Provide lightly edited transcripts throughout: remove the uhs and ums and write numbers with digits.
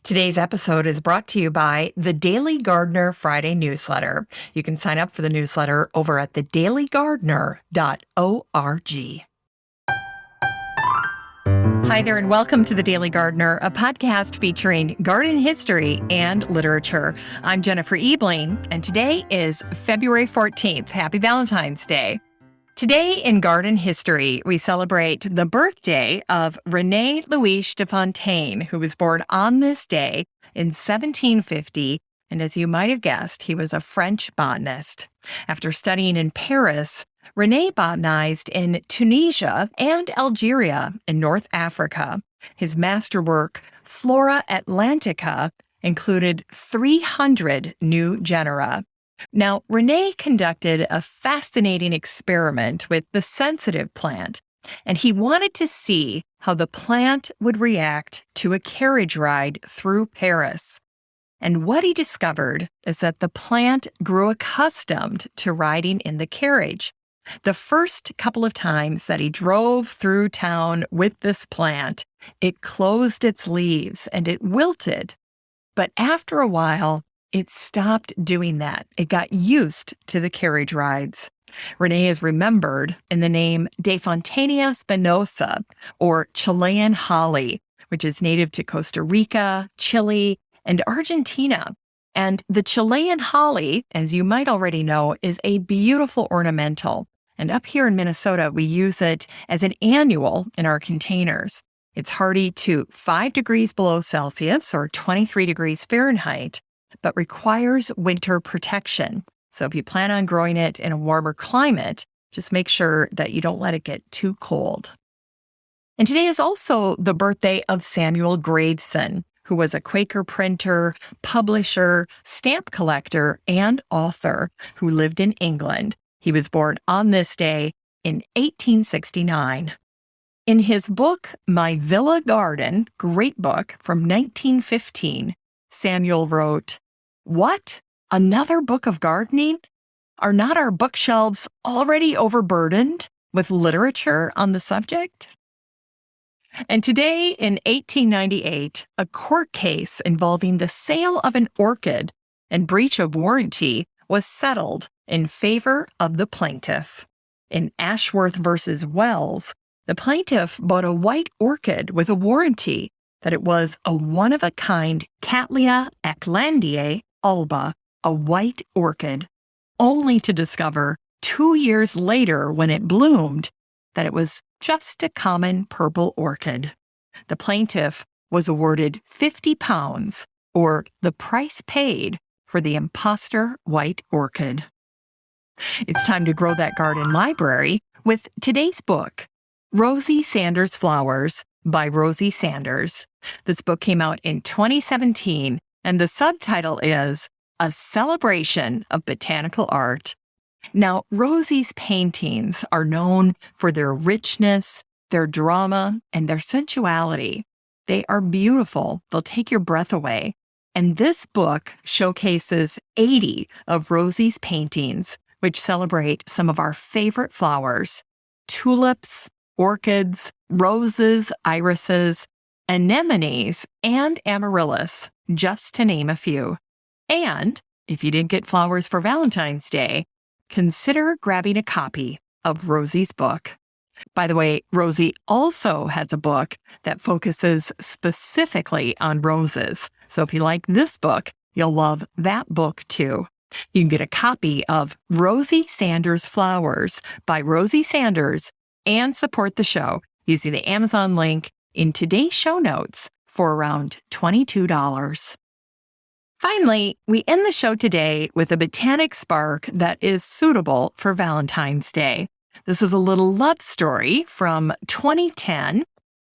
Today's episode is brought to you by the Daily Gardener Friday newsletter. You can sign up for the newsletter over at thedailygardener.org. Hi there, and welcome to The Daily Gardener, a podcast featuring garden history and literature. I'm Jennifer Ebling, and today is February 14th. Happy Valentine's Day. Today in garden history, we celebrate the birthday of René Louiche Desfontaines, who was born on this day in 1750. And as you might have guessed, he was a French botanist. After studying in Paris, René botanized in Tunisia and Algeria in North Africa. His masterwork, Flora Atlantica, included 300 new genera. Now, René conducted a fascinating experiment with the sensitive plant, and he wanted to see how the plant would react to a carriage ride through Paris. And what he discovered is that the plant grew accustomed to riding in the carriage. The first couple of times that he drove through town with this plant, it closed its leaves and it wilted. But after a while, it stopped doing that. It got used to the carriage rides. René is remembered in the name Desfontainia spinosa, or Chilean holly, which is native to Costa Rica, Chile, and Argentina. And the Chilean holly, as you might already know, is a beautiful ornamental. And up here in Minnesota, we use it as an annual in our containers. It's hardy to 5 degrees below Celsius or 23 degrees Fahrenheit, but requires winter protection. So if you plan on growing it in a warmer climate, just make sure that you don't let it get too cold. And today is also the birthday of Samuel Graveson, who was a Quaker printer, publisher, stamp collector, and author who lived in England. He was born on this day in 1869. In his book, My Villa Garden, great book from 1915, Samuel wrote, "What? Another book of gardening? Are not our bookshelves already overburdened with literature on the subject?" And today, in 1898, a court case involving the sale of an orchid and breach of warranty was settled in favor of the plaintiff. In Ashworth versus Wells, the plaintiff bought a white orchid with a warranty that it was a one-of-a-kind Cattleya acklandiae alba, a white orchid, only to discover 2 years later when it bloomed that it was just a common purple orchid. The plaintiff was awarded £50, or the price paid for the imposter white orchid. It's time to grow that garden library with today's book, Rosie Sanders Flowers by Rosie Sanders. This book came out in 2017, and the subtitle is A Celebration of Botanical Art. Now, Rosie's paintings are known for their richness, their drama, and their sensuality. They are beautiful. They'll take your breath away. And this book showcases 80 of Rosie's paintings, which celebrate some of our favorite flowers: tulips, orchids, roses, irises, anemones, and amaryllis, just to name a few. And if you didn't get flowers for Valentine's Day, consider grabbing a copy of Rosie's book. By the way, Rosie also has a book that focuses specifically on roses. So if you like this book, you'll love that book too. You can get a copy of Rosie Sanders Flowers by Rosie Sanders and support the show using the Amazon link in today's show notes for around $22. Finally, we end the show today with a botanic spark that is suitable for Valentine's Day. This is a little love story from 2010,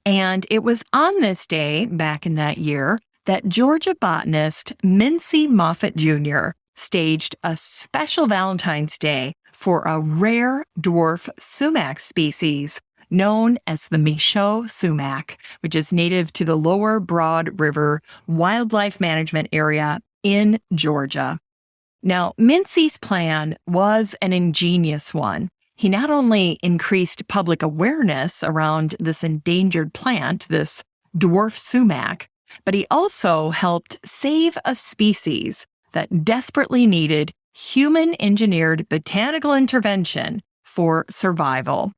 and it was on this day back in that year that Georgia botanist Mincy Moffett Jr. staged a special Valentine's Day for a rare dwarf sumac species known as the Michaud sumac, which is native to the Lower Broad River Wildlife Management Area in Georgia. Now, Mincy's plan was an ingenious one. He not only increased public awareness around this endangered plant, this dwarf sumac, But he also helped save a species that desperately needed human-engineered botanical intervention for survival.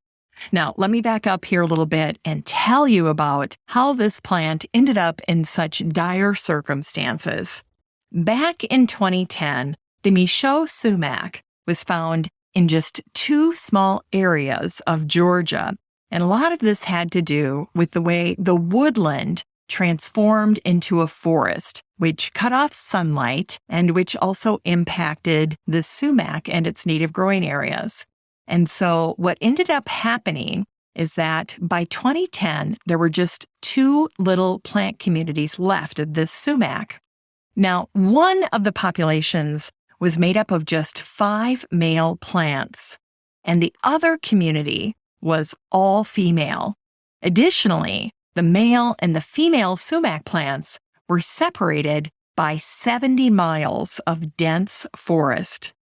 Now, let me back up here a little bit and tell you about how this plant ended up in such dire circumstances. Back in 2010, the Michaux sumac was found in just 2 small areas of Georgia, and a lot of this had to do with the way the woodland transformed into a forest, which cut off sunlight and which also impacted the sumac and its native growing areas. And so what ended up happening is that by 2010, there were just 2 little plant communities left of this sumac. Now, one of the populations was made up of just 5 male plants, and the other community was all female. Additionally, the male and the female sumac plants were separated by 70 miles of dense forest.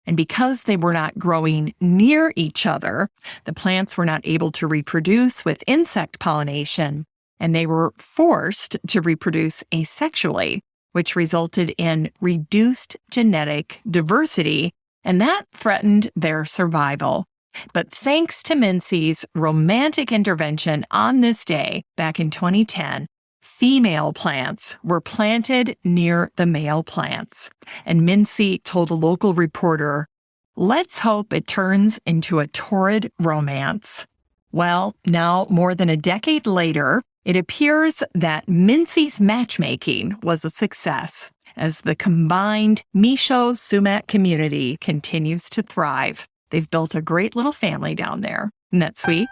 And because they were not growing near each other, the plants were not able to reproduce with insect pollination, and they were forced to reproduce asexually, which resulted in reduced genetic diversity, and that threatened their survival. But thanks to Mincy's romantic intervention on this day, back in 2010, female plants were planted near the male plants. And Mincy told a local reporter, "Let's hope it turns into a torrid romance." Well, now more than a decade later, it appears that Mincy's matchmaking was a success as the combined Michaux sumac community continues to thrive. They've built a great little family down there. Isn't that sweet?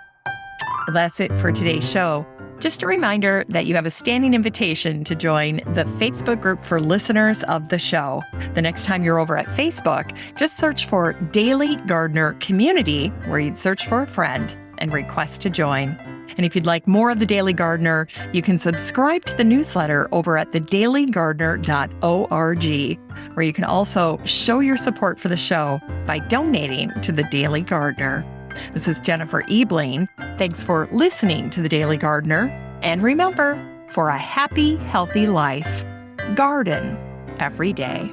Well, that's it for today's show. Just a reminder that you have a standing invitation to join the Facebook group for listeners of the show. The next time you're over at Facebook, just search for Daily Gardener Community, where you'd search for a friend and request to join. And if you'd like more of The Daily Gardener, you can subscribe to the newsletter over at thedailygardener.org, where you can also show your support for the show by donating to The Daily Gardener. This is Jennifer Ebling. Thanks for listening to The Daily Gardener. And remember, for a happy, healthy life, garden every day.